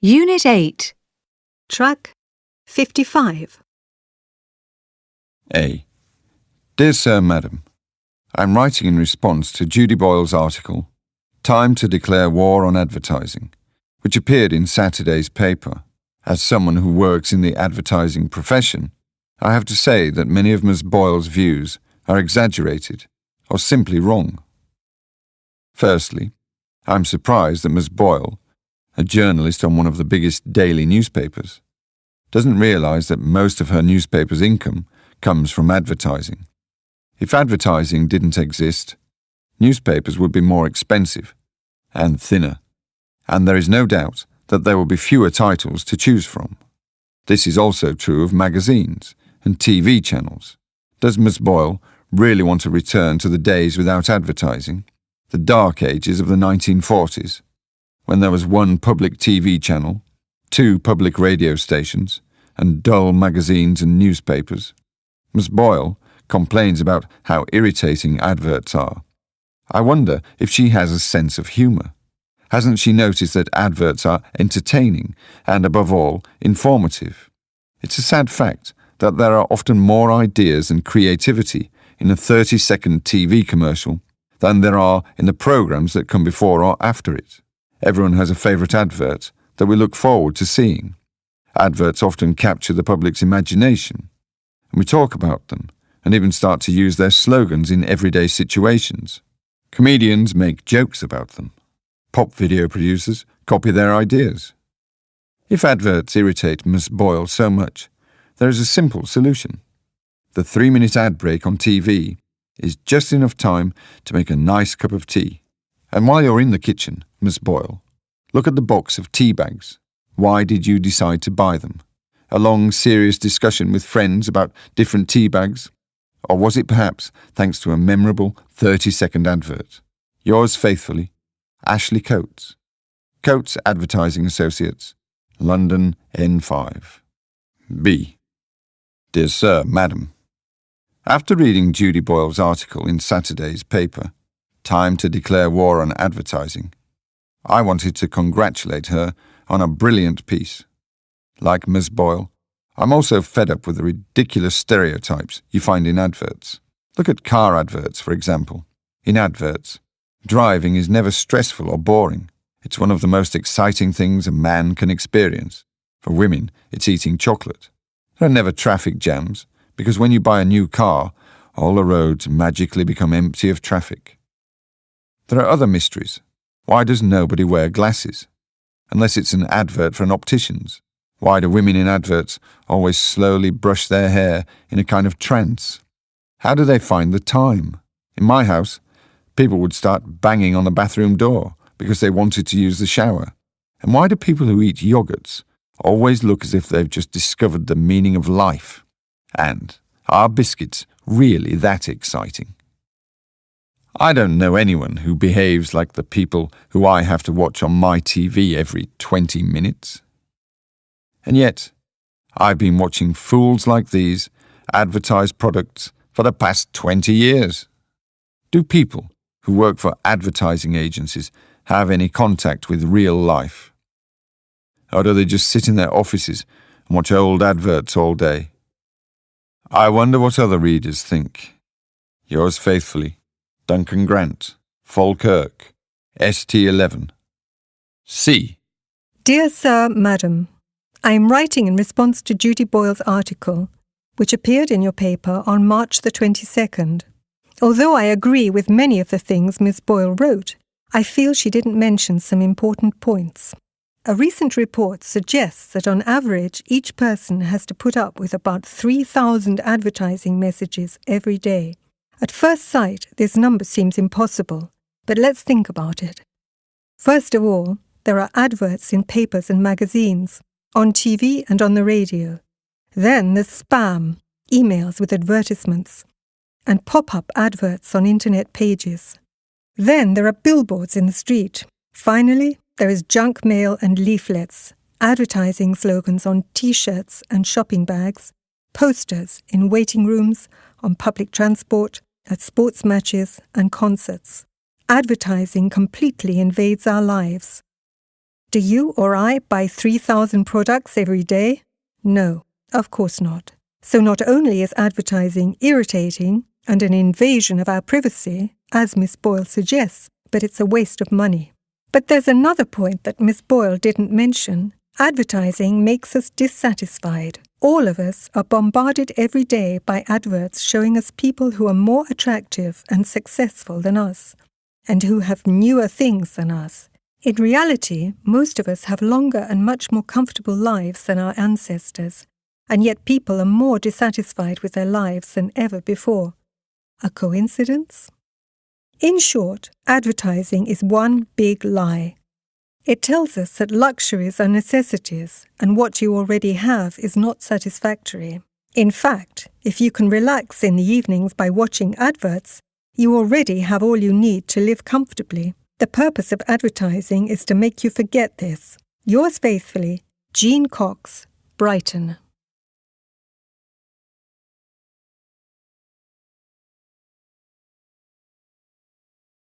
Unit 8. Track 55. A. Dear Sir, Madam, I am writing in response to Judy Boyle's article, Time to Declare War on Advertising, which appeared in Saturday's paper. As someone who works in the advertising profession, I have to say that many of Ms. Boyle's views are exaggerated or simply wrong. Firstly, I am surprised that Ms. Boyle, a journalist on one of the biggest daily newspapers, doesn't realise that most of her newspaper's income comes from advertising. If advertising didn't exist, newspapers would be more expensive and thinner, and there is no doubt that there will be fewer titles to choose from. This is also true of magazines and TV channels. Does Ms. Boyle really want to return to the days without advertising, the dark ages of the 1940s, when there was one public TV channel, 2 public radio stations, and dull magazines and newspapers? Ms. Boyle complains about how irritating adverts are. I wonder if she has a sense of humour. Hasn't she noticed that adverts are entertaining and, above all, informative? It's a sad fact that there are often more ideas and creativity in a 30-second TV commercial than there are in the programmes that come before or after it. Everyone has a favourite advert that we look forward to seeing. Adverts often capture the public's imagination, and we talk about them and even start to use their slogans in everyday situations. Comedians make jokes about them. Pop video producers copy their ideas. If adverts irritate Miss Boyle so much, there is a simple solution. The 3-minute ad break on TV is just enough time to make a nice cup of tea. And while you're in the kitchen, Miss Boyle, look at the box of tea bags. Why did you decide to buy them? A long, serious discussion with friends about different tea bags? Or was it perhaps thanks to a memorable 30-second advert? Yours faithfully, Ashley Coates. Coates Advertising Associates, London N5. B. Dear Sir, Madam, after reading Judy Boyle's article in Saturday's paper, Time to Declare War on Advertising, I wanted to congratulate her on a brilliant piece. Like Ms. Boyle, I'm also fed up with the ridiculous stereotypes you find in adverts. Look at car adverts, for example. In adverts, driving is never stressful or boring. It's one of the most exciting things a man can experience. For women, it's eating chocolate. There are never traffic jams, because when you buy a new car, all the roads magically become empty of traffic. There are other mysteries. Why does nobody wear glasses? Unless it's an advert for an optician's. Why do women in adverts always slowly brush their hair in a kind of trance? How do they find the time? In my house, people would start banging on the bathroom door because they wanted to use the shower. And why do people who eat yogurts always look as if they've just discovered the meaning of life? And are biscuits really that exciting? I don't know anyone who behaves like the people who I have to watch on my TV every 20 minutes. And yet, I've been watching fools like these advertise products for the past 20 years. Do people who work for advertising agencies have any contact with real life? Or do they just sit in their offices and watch old adverts all day? I wonder what other readers think. Yours faithfully, Duncan Grant, Falkirk, ST11. C. Dear Sir, Madam, I am writing in response to Judy Boyle's article, which appeared in your paper on March the 22nd. Although I agree with many of the things Miss Boyle wrote, I feel she didn't mention some important points. A recent report suggests that on average each person has to put up with about 3,000 advertising messages every day. At first sight, this number seems impossible, but let's think about it. First of all, there are adverts in papers and magazines, on TV and on the radio. Then there's spam, emails with advertisements, and pop-up adverts on internet pages. Then there are billboards in the street. Finally, there is junk mail and leaflets, advertising slogans on T-shirts and shopping bags, posters in waiting rooms, on public transport, at sports matches and concerts. Advertising completely invades our lives. Do you or I buy 3,000 products every day? No, of course not. So not only is advertising irritating and an invasion of our privacy, as Miss Boyle suggests, but it's a waste of money. But there's another point that Miss Boyle didn't mention. Advertising makes us dissatisfied. All of us are bombarded every day by adverts showing us people who are more attractive and successful than us, and who have newer things than us. In reality, most of us have longer and much more comfortable lives than our ancestors, and yet people are more dissatisfied with their lives than ever before. A coincidence? In short, advertising is one big lie. It tells us that luxuries are necessities, and what you already have is not satisfactory. In fact, if you can relax in the evenings by watching adverts, you already have all you need to live comfortably. The purpose of advertising is to make you forget this. Yours faithfully, Jean Cox, Brighton.